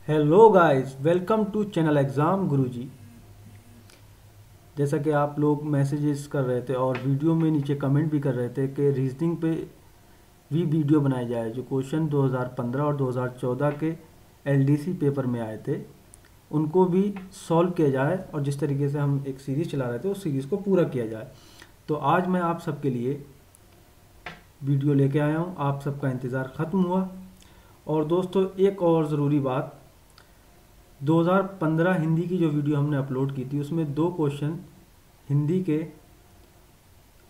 Hello guys, welcome to channel exam Guruji. जैसा कि आप लोग मैसेजेस कर रहे थे और वीडियो में नीचे कमेंट भी कर रहे थे कि रीजनिंग पे भी वीडियो बनाई जाए। जो क्वेश्चन 2015 और 2014 के एलडीसी पेपर में आए थे उनको भी सॉल्व किया जाए, और जिस तरीके से हम एक सीरीज़ चला रहे थे उस सीरीज़ को पूरा किया जाए। तो आज मैं आप सबके लिए वीडियो लेके आया हूँ। आप सबका इंतज़ार ख़त्म हुआ। और दोस्तों, एक और ज़रूरी बात, 2015 हिंदी की जो वीडियो हमने अपलोड की थी उसमें 2 क्वेश्चन हिंदी के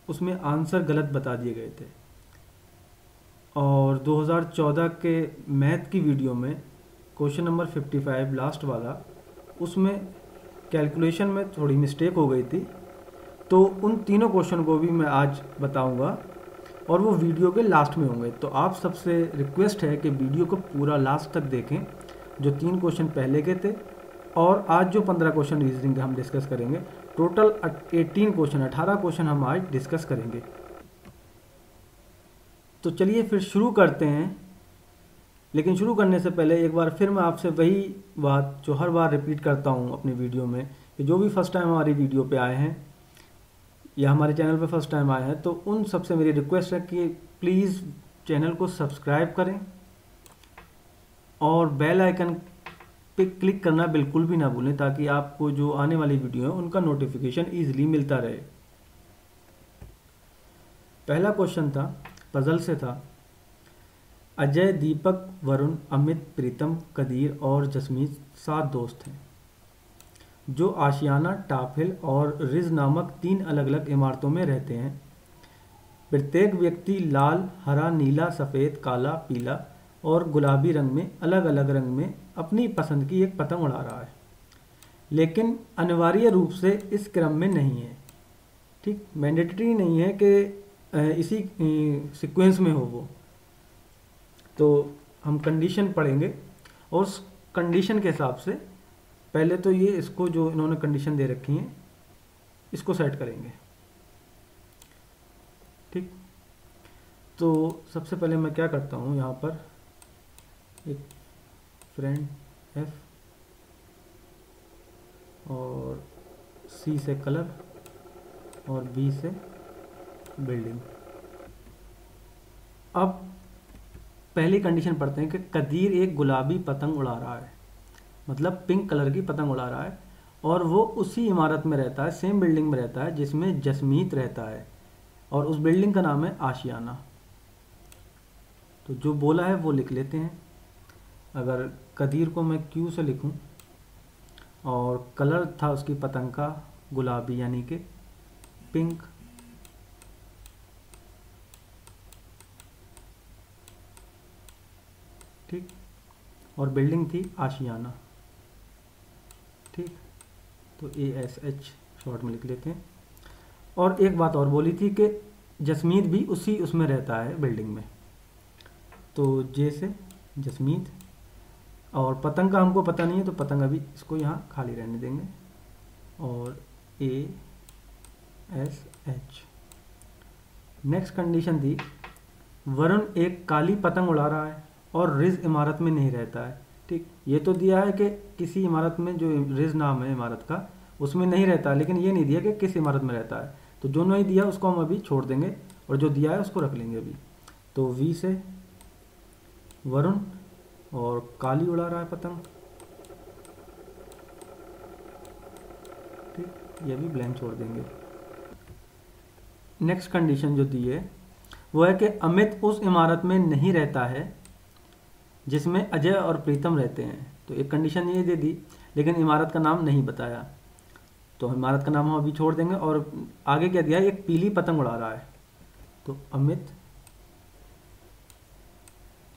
उसमें आंसर गलत बता दिए गए थे, और 2014 के मैथ की वीडियो में क्वेश्चन नंबर 55 लास्ट वाला, उसमें कैलकुलेशन में थोड़ी मिस्टेक हो गई थी। तो उन तीनों क्वेश्चन को भी मैं आज बताऊंगा और वो वीडियो के लास्ट में होंगे। तो आप सबसे रिक्वेस्ट है कि वीडियो को पूरा लास्ट तक देखें। जो 3 क्वेश्चन पहले के थे और आज जो 15 क्वेश्चन रीजनिंग के हम डिस्कस करेंगे, टोटल 18 क्वेश्चन, 18 क्वेश्चन हम आज डिस्कस करेंगे। तो चलिए फिर शुरू करते हैं। लेकिन शुरू करने से पहले एक बार फिर मैं आपसे वही बात जो हर बार रिपीट करता हूँ अपनी वीडियो में, कि जो भी फर्स्ट टाइम हमारी वीडियो पे आए हैं या हमारे चैनल पे फर्स्ट टाइम आए हैं, तो उन सबसे मेरी रिक्वेस्ट है कि प्लीज़ चैनल को सब्सक्राइब करें और बेल आइकन पे क्लिक करना बिल्कुल भी ना भूलें, ताकि आपको जो आने वाली वीडियो है उनका नोटिफिकेशन ईजिली मिलता रहे। पहला क्वेश्चन था, पजल से था, अजय, दीपक, वरुण, अमित, प्रीतम, कदीर और जसमीत 7 दोस्त हैं जो आशियाना, टाफिल और रिज नामक 3 अलग अलग इमारतों में रहते हैं। प्रत्येक व्यक्ति लाल, हरा, नीला, सफ़ेद, काला, पीला और गुलाबी रंग में अलग अलग रंग में अपनी पसंद की एक पतंग उड़ा रहा है, लेकिन अनिवार्य रूप से इस क्रम में नहीं है। ठीक, मैंडेटरी नहीं है कि इसी सीक्वेंस में हो वो। तो हम कंडीशन पढ़ेंगे और उस कंडीशन के हिसाब से पहले तो ये इसको जो इन्होंने कंडीशन दे रखी है इसको सेट करेंगे। ठीक, तो सबसे पहले मैं क्या करता हूँ, यहाँ पर एक फ्रेंड एफ और सी से कलर और बी से बिल्डिंग। अब पहली कंडीशन पढ़ते हैं कि कदीर एक गुलाबी पतंग उड़ा रहा है, मतलब पिंक कलर की पतंग उड़ा रहा है, और वो उसी इमारत में रहता है, सेम बिल्डिंग में रहता है जिसमें जसमीत रहता है, और उस बिल्डिंग का नाम है आशियाना। तो जो बोला है वो लिख लेते हैं। अगर कदीर को मैं क्यू से लिखूं और कलर था उसकी पतंग का गुलाबी यानी कि पिंक, ठीक, और बिल्डिंग थी आशियाना। ठीक, तो ASH शॉर्ट में लिख लेते हैं। और एक बात और बोली थी कि जसमीत भी उसी उसमें रहता है बिल्डिंग में, तो जे से जसमीत, और पतंग का हमको पता नहीं है तो पतंग अभी इसको यहाँ खाली रहने देंगे, और ASH। नेक्स्ट कंडीशन थी, वरुण एक काली पतंग उड़ा रहा है और रिज इमारत में नहीं रहता है। ठीक, ये तो दिया है कि किसी इमारत में, जो रिज नाम है इमारत का, उसमें नहीं रहता, लेकिन ये नहीं दिया कि किस इमारत में रहता है। तो जो नहीं दिया उसको हम अभी छोड़ देंगे और जो दिया है उसको रख लेंगे अभी। तो वी से वरुण और काली उड़ा रहा है पतंग। ठीक, ये भी ब्लैंक छोड़ देंगे। नेक्स्ट कंडीशन जो दी है वो है कि अमित उस इमारत में नहीं रहता है जिसमें अजय और प्रीतम रहते हैं। तो एक कंडीशन ये दे दी, लेकिन इमारत का नाम नहीं बताया, तो इमारत का नाम हम अभी छोड़ देंगे। और आगे क्या दिया है, एक पीली पतंग उड़ा रहा है, तो अमित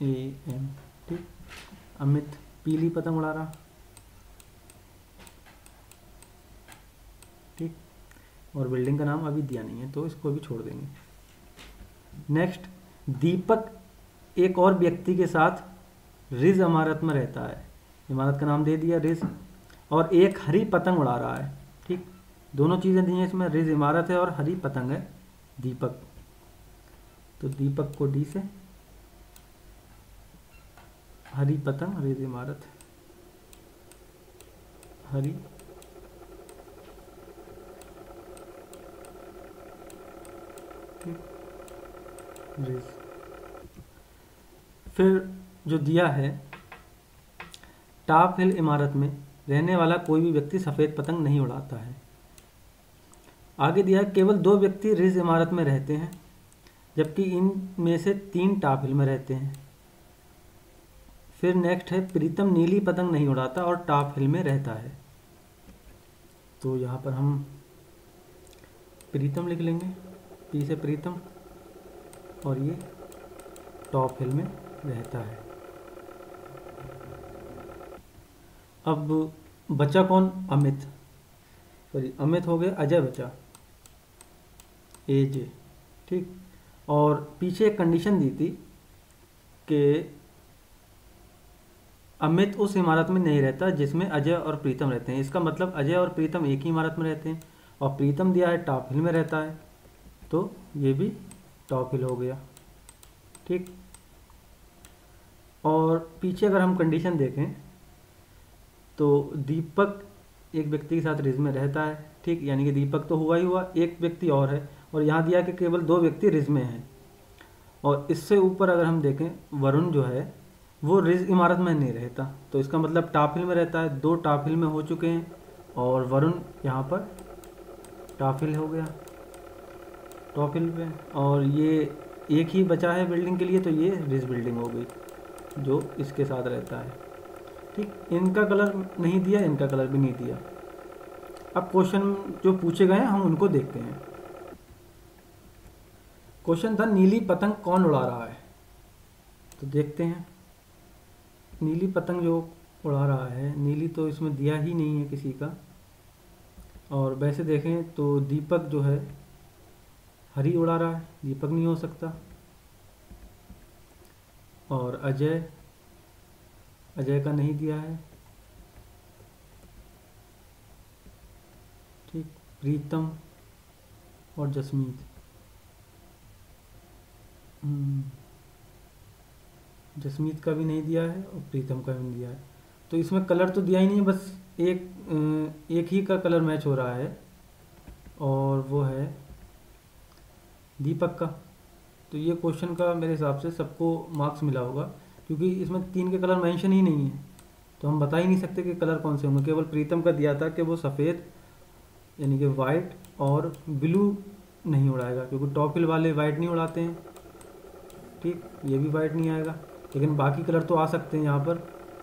AM। ठीक, अमित पीली पतंग उड़ा रहा। ठीक, और बिल्डिंग का नाम अभी दिया नहीं है तो इसको भी छोड़ देंगे। नेक्स्ट, दीपक एक और व्यक्ति के साथ रिज इमारत में रहता है, इमारत का नाम दे दिया रिज, और एक हरी पतंग उड़ा रहा है। ठीक, दोनों चीज़ें दी हैं इसमें, रिज इमारत है और हरी पतंग है दीपक। तो दीपक को डी से, हरी पतंग, रिज इमारत। हरी, रिज। फिर जो दिया है, टॉप हिल इमारत में रहने वाला कोई भी व्यक्ति सफ़ेद पतंग नहीं उड़ाता है। आगे दिया है केवल 2 व्यक्ति रिज इमारत में रहते हैं, जबकि इनमें से 3 टॉप हिल में रहते हैं। फिर नेक्स्ट है प्रीतम नीली पतंग नहीं उड़ाता और टॉप हिल में रहता है। तो यहाँ पर हम प्रीतम लिख लेंगे, पी से प्रीतम, और ये टॉप हिल में रहता है। अब बचा कौन? अमित, सॉरी अमित हो गया, अजय बचा, एजे, ठीक। और पीछे एक कंडीशन दी थी कि अमित उस इमारत में नहीं रहता जिसमें अजय और प्रीतम रहते हैं। इसका मतलब अजय और प्रीतम एक ही इमारत में रहते हैं, और प्रीतम दिया है टॉप हिल में रहता है, तो ये भी टॉप हिल हो गया, ठीक। और पीछे अगर हम कंडीशन देखें तो दीपक एक व्यक्ति के साथ रिज में रहता है, ठीक, यानी कि दीपक तो हुआ ही हुआ, एक व्यक्ति और है, और यहाँ दिया कि केवल 2 व्यक्ति रिज में हैं। और इससे ऊपर अगर हम देखें, वरुण जो है वो रिज इमारत में नहीं रहता, तो इसका मतलब टॉप हिल में रहता है। 2 टॉप हिल में हो चुके हैं, और वरुण यहाँ पर टॉप हिल हो गया, टॉप हिल पे। और ये एक ही बचा है बिल्डिंग के लिए, तो ये रिज बिल्डिंग हो गई जो इसके साथ रहता है, ठीक। इनका कलर नहीं दिया, इनका कलर भी नहीं दिया। अब क्वेश्चन जो पूछे गए हैं हम उनको देखते हैं। क्वेश्चन था नीली पतंग कौन उड़ा रहा है, तो देखते हैं। नीली पतंग जो उड़ा रहा है, नीली तो इसमें दिया ही नहीं है किसी का, और वैसे देखें तो दीपक जो है हरी उड़ा रहा है, दीपक नहीं हो सकता। और अजय, अजय का नहीं दिया है, ठीक। प्रीतम और जसमीत, जसमीत का भी नहीं दिया है और प्रीतम का भी नहीं दिया है। तो इसमें कलर तो दिया ही नहीं है, बस एक ही का कलर मैच हो रहा है, और वो है दीपक का। तो ये क्वेश्चन का मेरे हिसाब से सबको मार्क्स मिला होगा, क्योंकि इसमें 3 के कलर मेंशन ही नहीं है, तो हम बता ही नहीं सकते कि कलर कौन से होंगे। केवल प्रीतम का दिया था कि वो सफ़ेद यानी कि वाइट और ब्लू नहीं उड़ाएगा, क्योंकि टॉप हिल वाले वाइट नहीं उड़ाते हैं, ठीक। ये भी वाइट नहीं आएगा, लेकिन बाकी कलर तो आ सकते हैं यहाँ पर।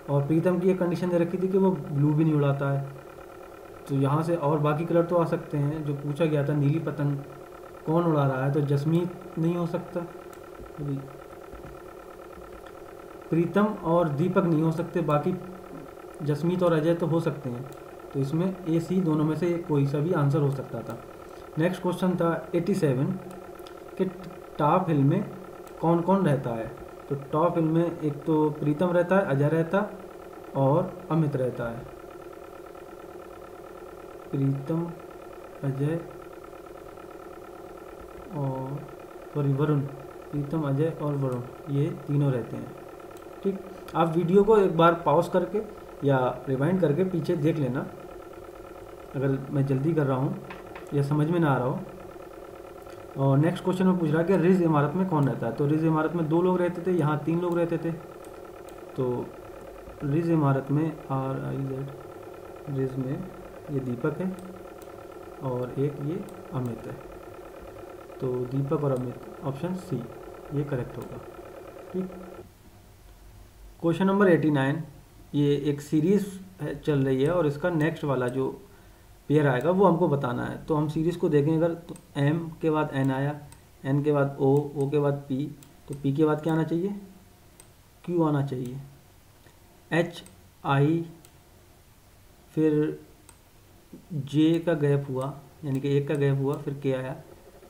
और प्रीतम की एक कंडीशन दे रखी थी कि वो ब्लू भी नहीं उड़ाता है, तो यहाँ से और बाकी कलर तो आ सकते हैं। जो पूछा गया था नीली पतंग कौन उड़ा रहा है, तो जसमीत नहीं हो सकता, प्रीतम और दीपक नहीं हो सकते, बाकी जसमीत और अजय तो हो सकते हैं। तो इसमें ए सी दोनों में से कोई सा भी आंसर हो सकता था। नेक्स्ट क्वेश्चन था 87 कि टॉप हिल में कौन कौन रहता है। तो टॉप हिल में एक तो प्रीतम रहता है, अजय रहता और अमित रहता है। प्रीतम, अजय और सॉरी वरुण, प्रीतम, अजय और वरुण, ये तीनों रहते हैं, ठीक। आप वीडियो को एक बार पॉज करके या रिवाइंड करके पीछे देख लेना, अगर मैं जल्दी कर रहा हूँ या समझ में ना आ रहा हो। और नेक्स्ट क्वेश्चन में पूछ रहा है कि रिज इमारत में कौन रहता है। तो रिज इमारत में 2 लोग रहते थे, यहाँ 3 लोग रहते थे। तो रिज इमारत में RIZ, रिज में ये दीपक है और एक ये अमित है। तो दीपक और अमित, ऑप्शन सी ये करेक्ट होगा, ठीक। क्वेश्चन नंबर 89, ये एक सीरीज चल रही है और इसका नेक्स्ट वाला जो पेयर आएगा वो हमको बताना है। तो हम सीरीज़ को देखें अगर, तो M के बाद N आया, N के बाद O के बाद P, तो P के बाद क्या आना चाहिए? Q आना चाहिए, H I, फिर J का गैप हुआ यानी कि एक का गैप हुआ, फिर K आया,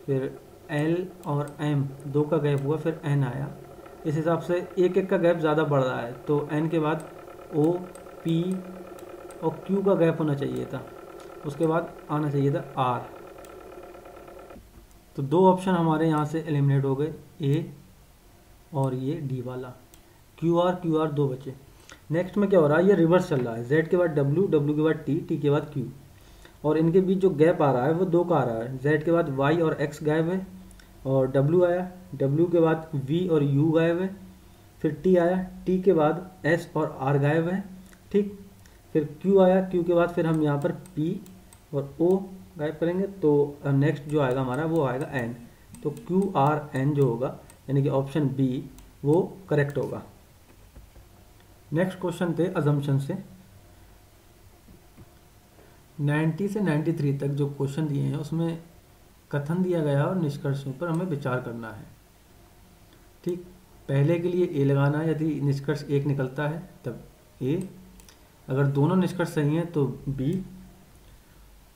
फिर L और M 2 का गैप हुआ, फिर N आया। इस हिसाब से एक एक का गैप ज़्यादा बढ़ रहा है, तो N के बाद O, P और Q का गैप होना चाहिए था, उसके बाद आना चाहिए था R। तो 2 ऑप्शन हमारे यहाँ से एलिमिनेट हो गए, A और ये D वाला, QR 2 बचे। नेक्स्ट में क्या हो रहा है, ये रिवर्स चल रहा है, z के बाद w, w के बाद t, t के बाद q, और इनके बीच जो गैप आ रहा है वो 2 का आ रहा है। z के बाद y और x गायब है, और w आया, w के बाद v और u गायब है, फिर t आया, t के बाद s और r गायब है, ठीक। फिर q आया, q के बाद फिर हम यहाँ पर p और o गायब करेंगे, तो नेक्स्ट जो आएगा हमारा वो आएगा n। तो q r n जो होगा यानी कि ऑप्शन बी वो करेक्ट होगा। नेक्स्ट क्वेश्चन थे अजम्पशन से। 90 से 93 तक जो क्वेश्चन दिए हैं उसमें कथन दिया गया और निष्कर्षों पर हमें विचार करना है, ठीक। पहले के लिए ए लगाना है, यदि निष्कर्ष एक निकलता है तब ए, अगर दोनों निष्कर्ष सही हैं तो बी,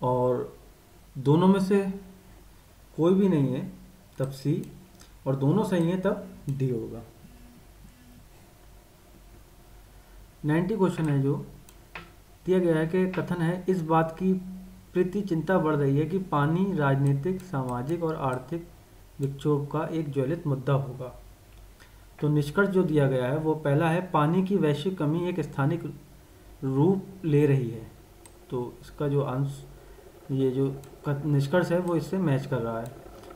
और दोनों में से कोई भी नहीं है तब सी, और दोनों सही हैं तब डी होगा। 90 क्वेश्चन है जो दिया गया है कि कथन है, इस बात की प्रति चिंता बढ़ रही है कि पानी राजनीतिक, सामाजिक और आर्थिक विक्षोभ का एक ज्वलित मुद्दा होगा। तो निष्कर्ष जो दिया गया है वो पहला है, पानी की वैश्विक कमी एक स्थानिक रूप ले रही है। तो इसका जो आंसर, ये जो निष्कर्ष है वो इससे मैच कर रहा है।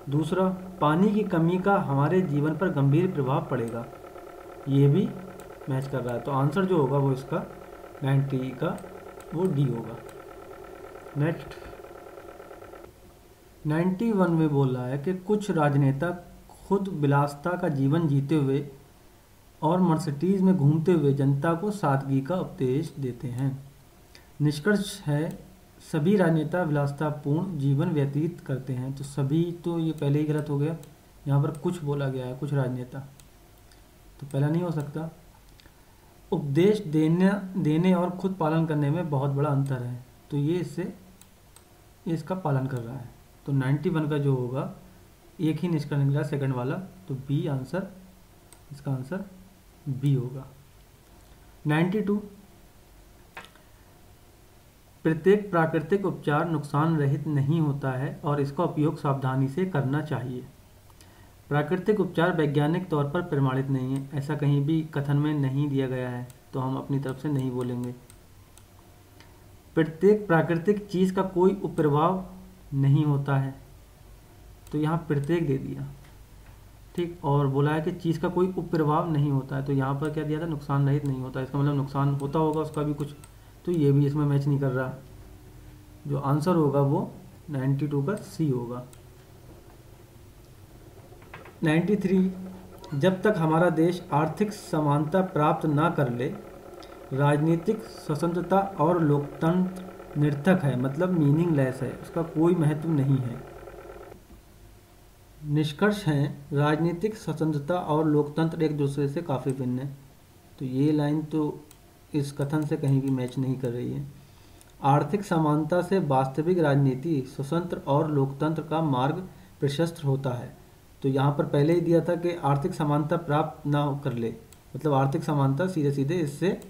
दूसरा, पानी की कमी का हमारे जीवन पर गंभीर प्रभाव पड़ेगा, ये भी मैच कर रहा है। तो आंसर जो होगा वो इसका 90 का वो डी होगा। नेक्स्ट 91 में बोल रहा है कि कुछ राजनेता खुद विलासिता का जीवन जीते हुए और मर्सिडीज में घूमते हुए जनता को सादगी का उपदेश देते हैं। निष्कर्ष है, सभी राजनेता विलासितापूर्ण जीवन व्यतीत करते हैं। तो सभी तो ये पहले ही गलत हो गया, यहाँ पर कुछ बोला गया है, कुछ राजनेता, तो पहला नहीं हो सकता। उपदेश देने और खुद पालन करने में बहुत बड़ा अंतर है, तो ये इसका पालन कर रहा है। तो 91 का जो होगा, एक ही निष्कर्ष निकला सेकंड वाला, तो बी आंसर, इसका आंसर बी होगा। 92, प्रत्येक प्राकृतिक उपचार नुकसान रहित नहीं होता है और इसका उपयोग सावधानी से करना चाहिए। प्राकृतिक उपचार वैज्ञानिक तौर पर प्रमाणित नहीं है, ऐसा कहीं भी कथन में नहीं दिया गया है, तो हम अपनी तरफ से नहीं बोलेंगे। प्रत्येक प्राकृतिक चीज़ का कोई उपप्रभाव नहीं होता है, तो यहाँ प्रत्येक दे दिया, ठीक। और बोला है कि चीज़ का कोई उपप्रभाव नहीं होता है, तो यहाँ पर क्या दिया था, नुकसान रहित नहीं होता, इसका मतलब नुकसान होता होगा उसका भी कुछ, तो ये भी इसमें मैच नहीं कर रहा। जो आंसर होगा वो 92 का सी होगा। 93, जब तक हमारा देश आर्थिक समानता प्राप्त ना कर ले, राजनीतिक स्वतंत्रता और लोकतंत्र निरर्थक है, मतलब मीनिंगलेस है, उसका कोई महत्व नहीं है। निष्कर्ष हैं, राजनीतिक स्वतंत्रता और लोकतंत्र एक दूसरे से काफ़ी भिन्न है, तो ये लाइन तो इस कथन से कहीं भी मैच नहीं कर रही है। आर्थिक समानता से वास्तविक राजनीति, स्वतंत्र और लोकतंत्र का मार्ग प्रशस्त होता है, तो यहाँ पर पहले ही दिया था कि आर्थिक समानता प्राप्त ना कर ले, मतलब आर्थिक समानता सीधे सीधे इससे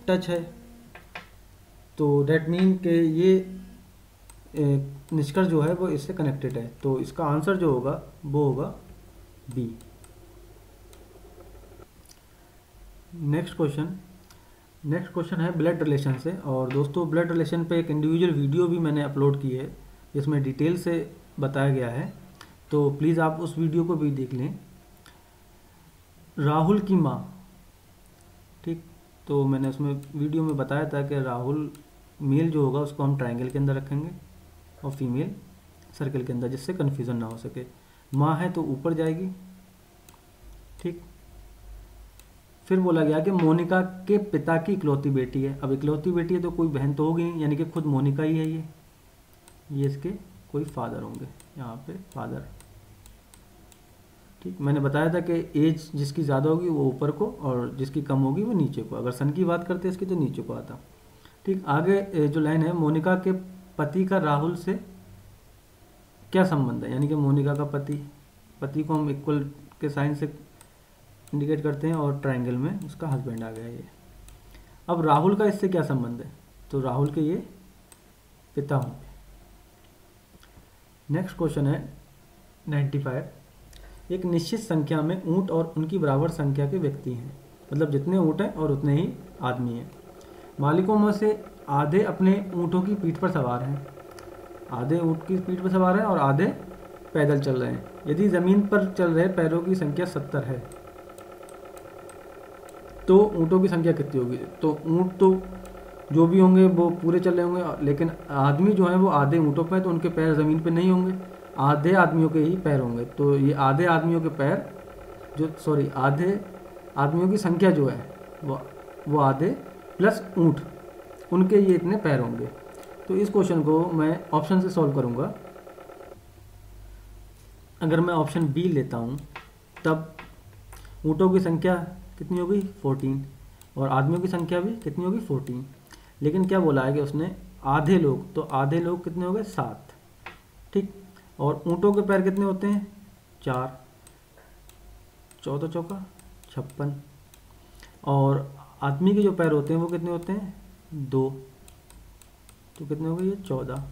टच है, तो डेट मीन के ये निष्कर्ष जो है वो इससे कनेक्टेड है, तो इसका आंसर जो होगा वो होगा बी। नेक्स्ट क्वेश्चन है ब्लड रिलेशन से। और दोस्तों, ब्लड रिलेशन पे एक इंडिविजुअल वीडियो भी मैंने अपलोड की है जिसमें डिटेल से बताया गया है, तो प्लीज़ आप उस वीडियो को भी देख लें। राहुल की माँ, ठीक, तो मैंने उसमें वीडियो में बताया था कि राहुल मेल जो होगा उसको हम ट्रायंगल के अंदर रखेंगे और फीमेल सर्कल के अंदर, जिससे कन्फ्यूज़न ना हो सके। माँ है तो ऊपर जाएगी, ठीक। फिर बोला गया कि मोनिका के पिता की इकलौती बेटी है। अब इकलौती बेटी है तो कोई बहन तो होगी नहीं, यानी कि खुद मोनिका ही है ये इसके कोई फादर होंगे, यहाँ पे फादर, ठीक। मैंने बताया था कि एज जिसकी ज़्यादा होगी वो ऊपर को और जिसकी कम होगी वो नीचे को, अगर सन की बात करते हैं इसकी तो नीचे को आता, ठीक। आगे जो लाइन है, मोनिका के पति का राहुल से क्या संबंध है, यानी कि मोनिका का पति को हम इक्वल के साइन से इंडिकेट करते हैं और ट्रायंगल में उसका हस्बैंड आ गया ये। अब राहुल का इससे क्या संबंध है, तो राहुल के ये पिता होंगे। नेक्स्ट क्वेश्चन है 95, एक निश्चित संख्या में ऊंट और उनकी बराबर संख्या के व्यक्ति हैं। मतलब जितने ऊँट हैं और उतने ही आदमी हैं। मालिकों में से आधे अपने ऊँटों की पीठ पर सवार हैं, आधे ऊँट की पीठ पर सवार हैं और आधे पैदल चल रहे हैं। यदि ज़मीन पर चल रहे पैरों की संख्या 70 है तो ऊँटों की संख्या कितनी होगी? तो ऊँट तो जो भी होंगे वो पूरे चल रहे होंगे, लेकिन आदमी जो है वो आधे ऊँटों पे हैं, तो उनके पैर ज़मीन पे नहीं होंगे, आधे आदमियों के ही पैर होंगे। तो ये आधे आदमियों के पैर आधे आदमियों की संख्या जो है वो आधे प्लस ऊँट, उनके ये इतने पैर होंगे। तो इस क्वेश्चन को मैं ऑप्शन से सॉल्व करूँगा। अगर मैं ऑप्शन बी लेता हूँ तब ऊँटों की संख्या कितनी होगी? 14, और आदमियों की संख्या भी कितनी होगी? 14। लेकिन क्या बोला है कि उसने आधे लोग, तो आधे लोग कितने हो गए? 7, ठीक। और ऊँटों के पैर कितने होते हैं? 4, 14 चौका 56, और आदमी के जो पैर होते हैं वो कितने होते हैं? 2, तो कितने हो गए? ये 14।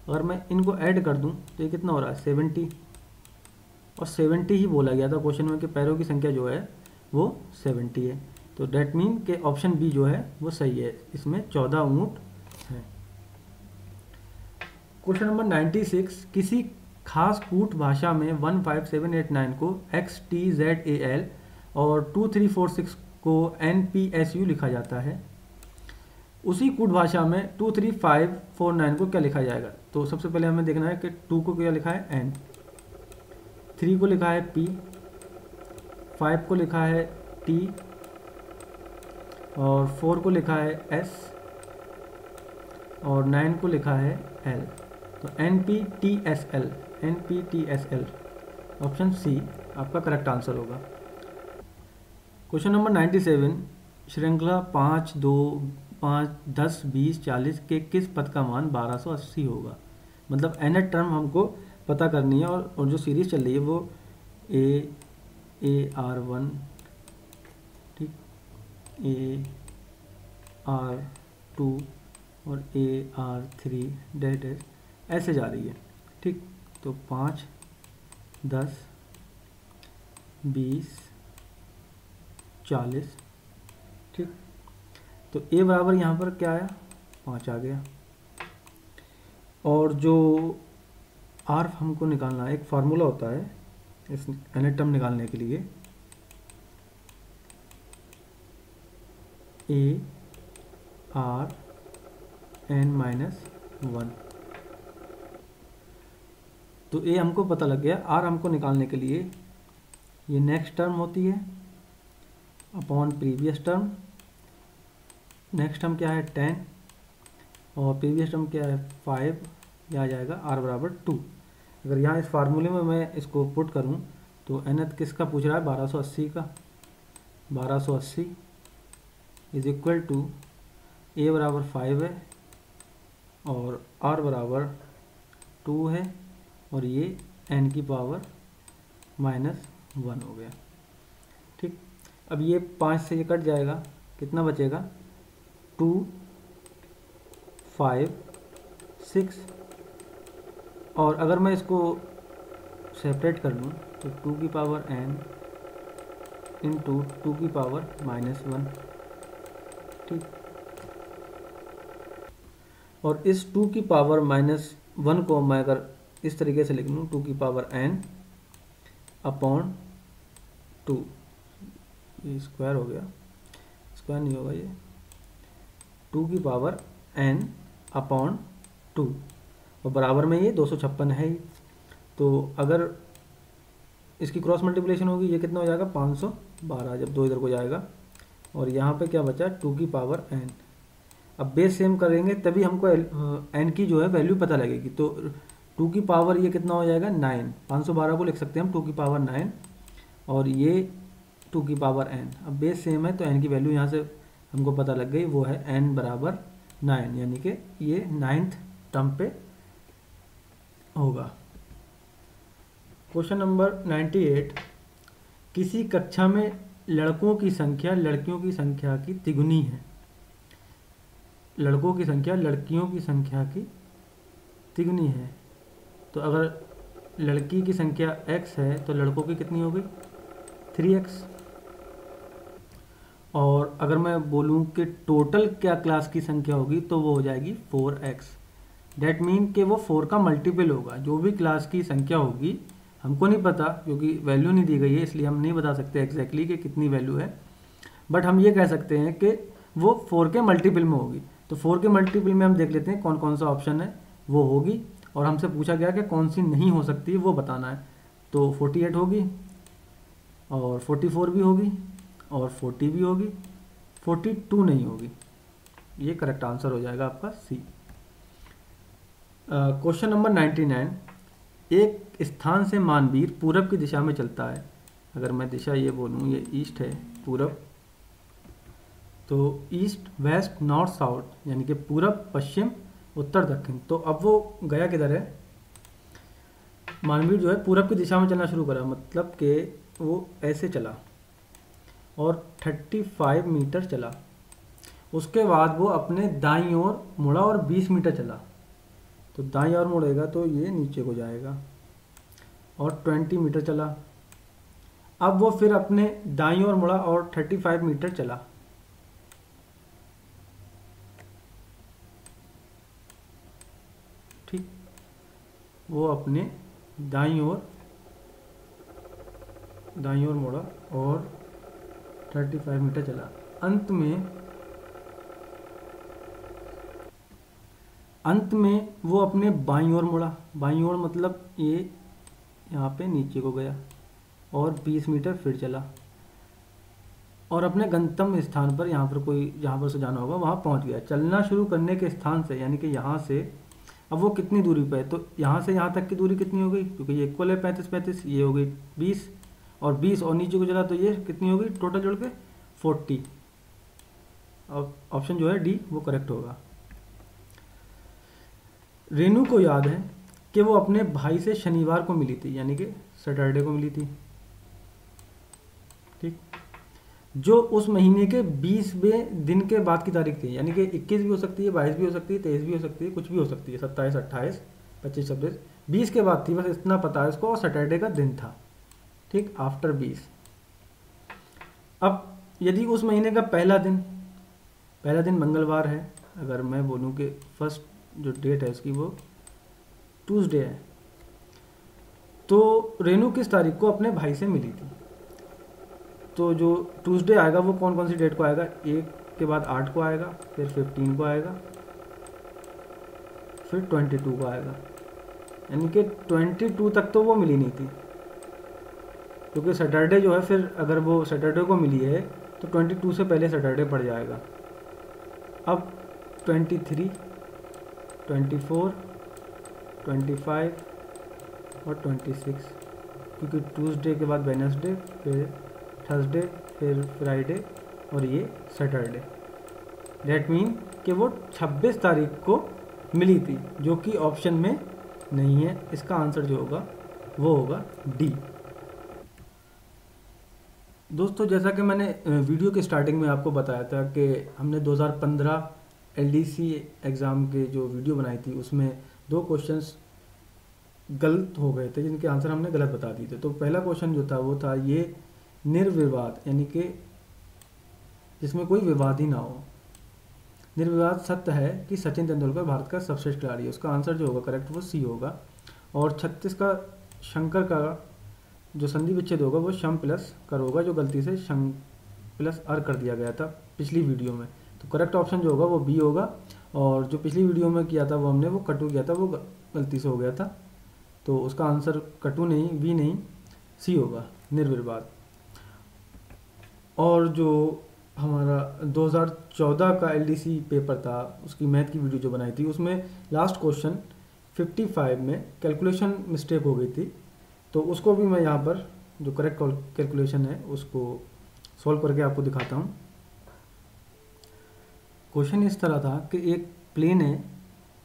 अगर मैं इनको ऐड कर दूं तो ये कितना हो रहा है? 70, और 70 ही बोला गया था क्वेश्चन में कि पैरों की संख्या जो है वो 70 है। तो डेट मीन के ऑप्शन बी जो है वो सही है, इसमें 14 ऊँट हैं। क्वेश्चन नंबर 96, किसी खास कूट भाषा में 15789 को XTZAL और 2346 को NPSU लिखा जाता है। उसी कूट भाषा में 23549 को क्या लिखा जाएगा? तो सबसे पहले हमें देखना है कि 2 को क्या लिखा है? N, 3 को लिखा है P, 5 को लिखा है T, और 4 को लिखा है S, और 9 को लिखा है L। तो NPTSL, NPTSL ऑप्शन सी आपका करेक्ट आंसर होगा। क्वेश्चन नंबर 97, श्रृंखला 5, 2, 5, 10, 20, 40 के किस पद का मान 1280 होगा? मतलब nth टर्म हमको पता करनी है, और जो सीरीज चल रही है वो AR1, ठीक, AR2 और AR3 डैश डैश ऐसे जा रही है, ठीक। तो 5, 10, 20, 40, ठीक। तो A बराबर यहाँ पर क्या आया? 5 आ गया। और जो R हमको निकालना है, एक फार्मूला होता है इस nth टर्म निकालने के लिए, ARn-1। तो A हमको पता लग गया। R हमको निकालने के लिए ये नेक्स्ट टर्म होती है upon previous term. Next term क्या है? 10, और प्रीवियस टर्म क्या है? 5। यह आ जाएगा R बराबर 2। अगर यहाँ इस फार्मूले में मैं इसको पुट करूँ तो nth किसका पूछ रहा है? 1280 का। 1280 इज इक्वल टू A बराबर 5 है और R बराबर 2 है, और ये n की पावर -1 हो गया, ठीक। अब ये 5 से ये कट जाएगा, कितना बचेगा? 2, 5, 6, और अगर मैं इसको सेपरेट कर लूँ तो 2 की पावर n इंटू 2 की पावर -1, ठीक। और इस 2 की पावर -1 को मैं अगर इस तरीके से लिख लूँ, 2 की पावर n अपॉन 2, ये स्क्वायर हो गया, स्क्वायर नहीं होगा, ये 2 की पावर n अपॉन 2, और बराबर में ये 256 है ही। तो अगर इसकी क्रॉस मल्टीप्लिकेशन होगी, ये कितना हो जाएगा? 512, जब 2 इधर को जाएगा, और यहाँ पे क्या बचा? 2 की पावर n। अब बेस सेम करेंगे तभी हमको n की जो है वैल्यू पता लगेगी। तो 2 की पावर ये कितना हो जाएगा? 9। 512 को लिख सकते हैं हम 2 की पावर 9, और ये 2 की पावर n। अब बेस सेम है तो n की वैल्यू यहाँ से हमको पता लग गई, वो है n बराबर 9, यानी कि ये 9th टर्म पे होगा। क्वेश्चन नंबर 98, किसी कक्षा में लड़कों की संख्या लड़कियों की संख्या की तिगुनी है। लड़कों की संख्या लड़कियों की संख्या की तिगुनी है। तो अगर लड़की की संख्या x है तो लड़कों की कितनी हो गई? 3x। और अगर मैं बोलूँ कि टोटल क्या क्लास की संख्या होगी तो वो हो जाएगी 4x। डेट मीन कि वो 4 का मल्टीपल होगा। जो भी क्लास की संख्या होगी, हमको नहीं पता क्योंकि वैल्यू नहीं दी गई है, इसलिए हम नहीं बता सकते एग्जैक्टली कि कितनी वैल्यू है, बट हम ये कह सकते हैं कि वो 4 के मल्टीपल में होगी। तो 4 के मल्टीपल में हम देख लेते हैं कौन कौन सा ऑप्शन है वो होगी, और हमसे पूछा गया कि कौन सी नहीं हो सकती वो बताना है। तो 48 होगी, और 44 भी होगी, और 40 भी होगी, 42 नहीं होगी। ये करेक्ट आंसर हो जाएगा आपका सी। क्वेश्चन नंबर 99, एक स्थान से मानवीर पूरब की दिशा में चलता है। अगर मैं दिशा ये बोलूँ, ये ईस्ट है, पूरब, तो ईस्ट वेस्ट नॉर्थ साउथ, यानी कि पूरब पश्चिम उत्तर दक्षिण। तो अब वो गया किधर है? मानवीर जो है पूरब की दिशा में चलना शुरू करा, मतलब कि वो ऐसे चला और 35 मीटर चला। उसके बाद वो अपने दाईं ओर मुड़ा और 20 मीटर चला। तो दाईं ओर मुड़ेगा तो ये नीचे को जाएगा, और 20 मीटर चला। अब वो फिर अपने दाईं ओर मुड़ा और 35 मीटर चला। ठीक, वो अपने दाईं ओर मुड़ा और 35 मीटर चला। अंत में वो अपने बाईं ओर मुड़ा। बाईं ओर मतलब ये यहाँ पे नीचे को गया और 20 मीटर फिर चला, और अपने गंतव्य स्थान पर, जहाँ पर से जाना होगा वहाँ पहुँच गया। चलना शुरू करने के स्थान से, यानी कि यहाँ से अब वो कितनी दूरी पे है, तो यहाँ से यहाँ तक की दूरी कितनी हो गई, क्योंकि ये इक्वल है 35-35, ये हो गई 20, और 20 और नीचे को चला तो ये कितनी होगी टोटल जोड़ के 40। अब ऑप्शन जो है डी वो करेक्ट होगा। रेनू को याद है कि वो अपने भाई से शनिवार को मिली थी, यानी कि सैटरडे को मिली थी। ठीक, जो उस महीने के 20वें दिन के बाद की तारीख थी, यानी कि 21 भी हो सकती है, 22 भी हो सकती है, 23 भी हो सकती है, कुछ भी हो सकती है, 27, 28, 25, 26, 20 के बाद थी, बस इतना पता है उसको, और सैटरडे का दिन था। ठीक, आफ्टर 20। अब यदि उस महीने का पहला दिन मंगलवार है, अगर मैं बोलूँ कि फर्स्ट जो डेट है उसकी वो ट्यूसडे है, तो रेनू किस तारीख को अपने भाई से मिली थी? तो जो ट्यूसडे आएगा वो कौन कौन सी डेट को आएगा? 1 के बाद 8 को आएगा, फिर 15 को आएगा, फिर 22 को आएगा, यानी कि 22 तक तो वो मिली नहीं थी, क्योंकि सैटरडे जो है, फिर अगर वो सैटरडे को मिली है तो 22 से पहले सैटरडे पड़ जाएगा। अब 23, 24, 25 और 26, क्योंकि ट्यूसडे के बाद वेडनेसडे, फिर थर्सडे, फिर फ्राइडे, और ये सैटरडे। डेट मीन कि वो 26 तारीख को मिली थी, जो कि ऑप्शन में नहीं है। इसका आंसर जो होगा वो होगा डी। दोस्तों, जैसा कि मैंने वीडियो के स्टार्टिंग में आपको बताया था कि हमने 2015 एलडीसी एग्ज़ाम के जो वीडियो बनाई थी उसमें 2 क्वेश्चंस गलत हो गए थे, जिनके आंसर हमने गलत बता दिए थे। तो पहला क्वेश्चन जो था वो था ये निर्विवाद, यानी कि जिसमें कोई विवाद ही ना हो। निर्विवाद सत्य है कि सचिन तेंदुलकर भारत का सर्वश्रेष्ठ खिलाड़ी है। उसका आंसर जो होगा करेक्ट वो सी होगा। और 36 का शंकर का जो संधि विच्छेद होगा वो शम प्लस कर होगा, जो गलती से शम प्लस अर कर दिया गया था पिछली वीडियो में। तो करेक्ट ऑप्शन जो होगा वो बी होगा। और जो पिछली वीडियो में किया था वो हमने वो कटु किया था, वो गलती से हो गया था, तो उसका आंसर कटु नहीं, बी नहीं, सी होगा, निर्विवाद। और जो हमारा 2014 का एलडीसी पेपर था, उसकी मैथ की वीडियो जो बनाई थी, उसमें लास्ट क्वेश्चन 55 में कैलकुलेशन मिस्टेक हो गई थी, तो उसको भी मैं यहाँ पर जो करेक्ट कैलकुलेशन है उसको सॉल्व करके आपको दिखाता हूँ। क्वेश्चन इस तरह था कि एक प्लेन है,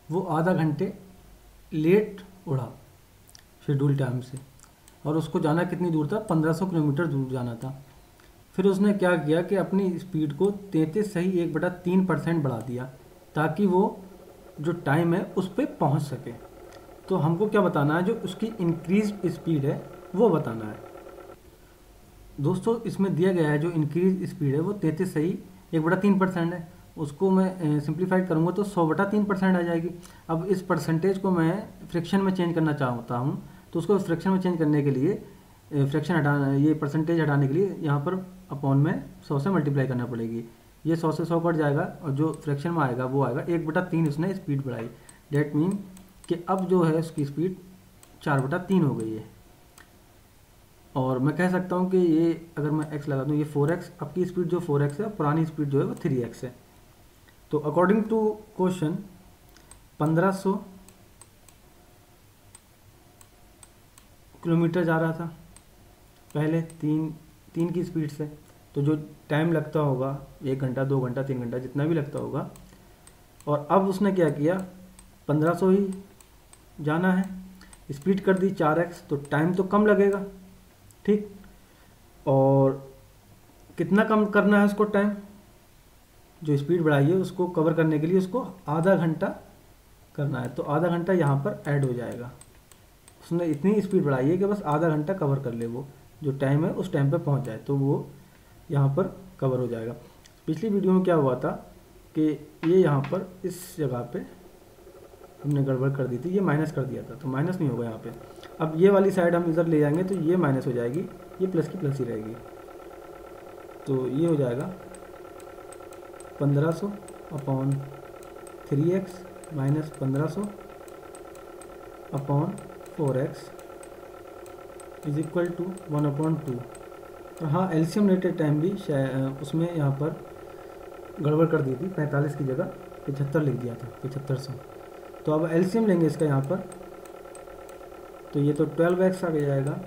वो आधा घंटे लेट उड़ा शेड्यूल टाइम से, और उसको जाना कितनी दूर था? 1500 किलोमीटर दूर जाना था। फिर उसने क्या किया कि अपनी स्पीड को 33.1/3% बढ़ा दिया, ताकि वो जो टाइम है उस पर पहुँच सके। तो हमको क्या बताना है? जो उसकी इंक्रीज स्पीड है वो बताना है। दोस्तों इसमें दिया गया है जो इंक्रीज स्पीड है वो 33 सही 1/3% है। उसको मैं सिंप्लीफाइड करूँगा तो 100/3% आ जाएगी। अब इस परसेंटेज को मैं फ्रैक्शन में चेंज करना चाहता हूँ, तो उसको फ्रैक्शन में चेंज करने के लिए फ्रैक्शन हटाना, ये परसेंटेज हटाने के लिए यहाँ पर अपॉन में 100 से मल्टीप्लाई करना पड़ेगी। ये 100 से 100 कट जाएगा और जो फ्रैक्शन में आएगा वो आएगा 1/3। उसने स्पीड बढ़ाई, डेट मीन कि अब जो है उसकी स्पीड 4/3 हो गई है। और मैं कह सकता हूँ कि ये अगर मैं x लगा दूँ, ये 4x, अब की स्पीड जो 4x है, पुरानी स्पीड जो है वो 3x है। तो अकॉर्डिंग टू क्वेश्चन 1500 किलोमीटर जा रहा था पहले तीन की स्पीड से, तो जो टाइम लगता होगा 1 घंटा 2 घंटा 3 घंटा जितना भी लगता होगा, और अब उसने क्या किया 1500 ही जाना है, स्पीड कर दी 4x, तो टाइम तो कम लगेगा, ठीक। और कितना कम करना है उसको टाइम, जो स्पीड बढ़ाई है उसको कवर करने के लिए उसको आधा घंटा करना है, तो आधा घंटा यहाँ पर ऐड हो जाएगा। उसने इतनी स्पीड बढ़ाई है कि बस आधा घंटा कवर कर ले, वो जो टाइम है उस टाइम पे पहुँच जाए, तो वो यहाँ पर कवर हो जाएगा। पिछली वीडियो में क्या हुआ था कि ये यहाँ पर इस जगह पे हमने गड़बड़ कर दी थी, ये माइनस कर दिया था, तो माइनस नहीं होगा यहाँ पे। अब ये वाली साइड हम इधर ले जाएंगे तो ये माइनस हो जाएगी, ये प्लस की प्लस ही रहेगी, तो ये हो जाएगा 1500 upon 3x minus 1500 upon 4x is equal to 1/2। और हाँ, एलसीएम रिलेटेड टाइम भी उसमें यहाँ पर गड़बड़ कर दी थी, 45 की जगह 75 लिख दिया था, 7500। तो अब एलसीएम लेंगे इसका यहाँ पर, तो ये तो 12x आ जाएगा,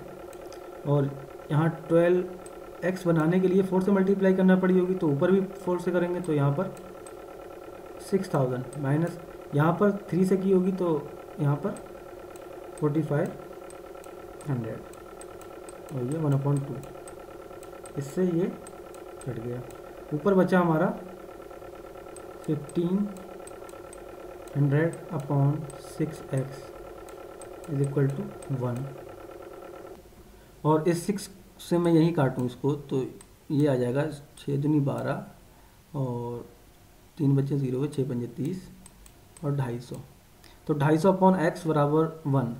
और यहाँ 12x बनाने के लिए 4 से मल्टीप्लाई करना पड़ी होगी, तो ऊपर भी 4 से करेंगे, तो यहाँ पर 6000 माइनस यहाँ पर 3 से की होगी, तो यहाँ पर 4500 और ये 1/2, इससे ये कट गया। ऊपर बचा हमारा 1500 upon 6x is equal to 1, और इस 6 से मैं यहीं काटूँ इसको, तो ये आ जाएगा 6 दूनी 12 और 3 बचे 0, 6 पंजे 30 और 250। तो 250 अपॉन x बराबर 1,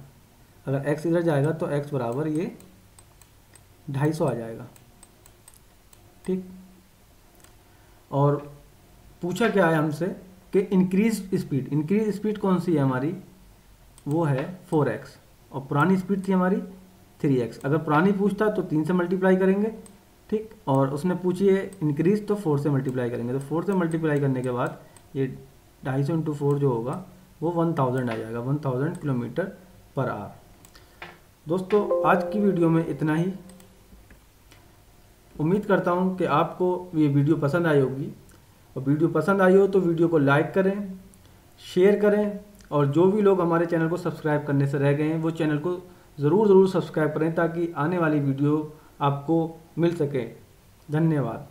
अगर x इधर जाएगा तो x बराबर ये 250 आ जाएगा, ठीक। और पूछा क्या है हमसे कि इंक्रीज स्पीड कौन सी है हमारी, वो है 4x, और पुरानी स्पीड थी हमारी 3x। अगर पुरानी पूछता तो 3 से मल्टीप्लाई करेंगे, ठीक, और उसने पूछी है इंक्रीज तो 4 से मल्टीप्लाई करेंगे, तो 4 से मल्टीप्लाई करने के बाद ये 250 × 4 जो होगा वो 1000 आ जाएगा, 1000 किलोमीटर पर आवर। दोस्तों आज की वीडियो में इतना ही। उम्मीद करता हूँ कि आपको ये वीडियो पसंद आई होगी, और वीडियो पसंद आई हो तो वीडियो को लाइक करें, शेयर करें, और जो भी लोग हमारे चैनल को सब्सक्राइब करने से रह गए हैं वो चैनल को ज़रूर सब्सक्राइब करें, ताकि आने वाली वीडियो आपको मिल सके। धन्यवाद।